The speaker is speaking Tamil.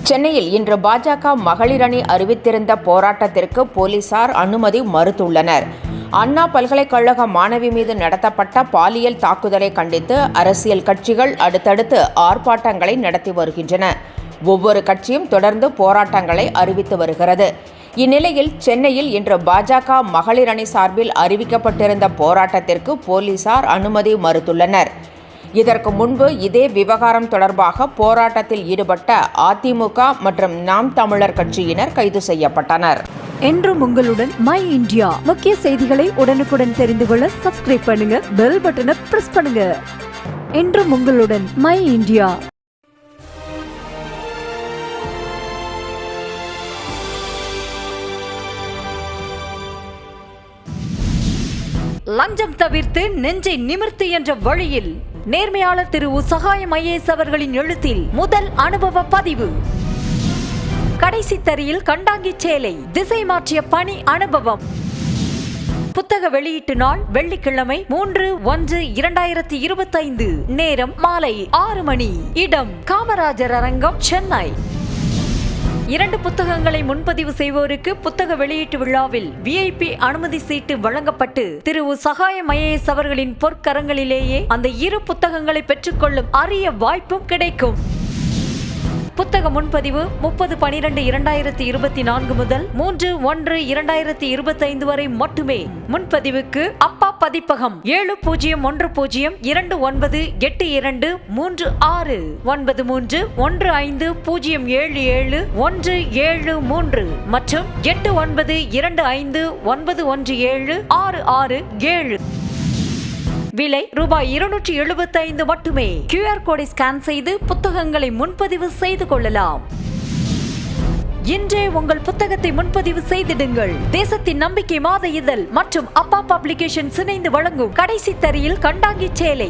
சென்னையில் இன்று பாஜக மகளிர் அணி அறிவித்திருந்த போராட்டத்திற்கு போலீசார் அனுமதி மறுத்துள்ளனர். அண்ணா பல்கலைக்கழக மாணவி மீது நடத்தப்பட்ட பாலியல் தாக்குதலை கண்டித்து அரசியல் கட்சிகள் அடுத்தடுத்து ஆர்ப்பாட்டங்களை நடத்தி வருகின்றன. ஒவ்வொரு கட்சியும் தொடர்ந்து போராட்டங்களை அறிவித்து வருகிறது. இந்நிலையில் சென்னையில் இன்று பாஜக மகளிர் அணி சார்பில் அறிவிக்கப்பட்டிருந்த போராட்டத்திற்கு போலீசார் அனுமதி மறுத்துள்ளனர். இதற்கு முன்பு இதே விவகாரம் தொடர்பாக போராட்டத்தில் ஈடுபட்ட அதிமுக மற்றும் நாம் தமிழர் கட்சியினர் கைது செய்யப்பட்டனர். என்றும் உங்களுடன் மை இந்தியா. முக்கிய செய்திகளை உடனுக்குடன் தெரிந்து கொள்ள சப்ஸ்கிரைப் பண்ணுங்க, பெல் பட்டனை பிரஸ் பண்ணுங்க. என்றும் உங்களுடன் மை இந்தியா. லஞ்சம் தவிர்த்து நெஞ்சை நிமிர்த்து என்ற வழியில் நேர்மையாளர் திரு சகாயம் ஐஏஎஸ் அவர்களின் எழுத்தில் முதல் அனுபவ பதிவு. கடைசி தரியில் கண்டாங்கி சேலை திசை மாற்றிய பணி அனுபவம். புத்தக வெளியீட்டு நாள் வெள்ளிக்கிழமை 3/1/2025. நேரம் மாலை 6 மணி. இடம் காமராஜர் அரங்கம், சென்னை. 2 புத்தகங்களை முன்பதிவு செய்வோருக்கு புத்தக வெளியீட்டு விழாவில் VIP அனுமதி சீட்டு வழங்கப்பட்டு திரு சகாயம் ஐஏஎஸ் அவர்களின் பொற்கரங்களிலேயே அந்த 2 புத்தகங்களை பெற்றுக்கொள்ளும் அரிய வாய்ப்பும் கிடைக்கும். புத்தக முன்பதிவு 30/12/2024 முதல் 3/1/2025 வரை மட்டுமே. முன்பதிவுக்கு அப்பா பதிப்பகம் 701082929315077173 மற்றும் 8925917667. விலை ரூபாய் 275 மட்டுமே. QR கோடை ஸ்கேன் செய்து புத்தகங்களை முன்பதிவு செய்து கொள்ளலாம். இன்றே உங்கள் புத்தகத்தை முன்பதிவு செய்திடுங்கள். தேசத்தின் நம்பிக்கை மாத இதழ் மற்றும் அப்பா பப்ளிகேஷன்ஸ் இணைந்து வழங்கும் கடைசி தரியில் கண்டாங்கி சேலை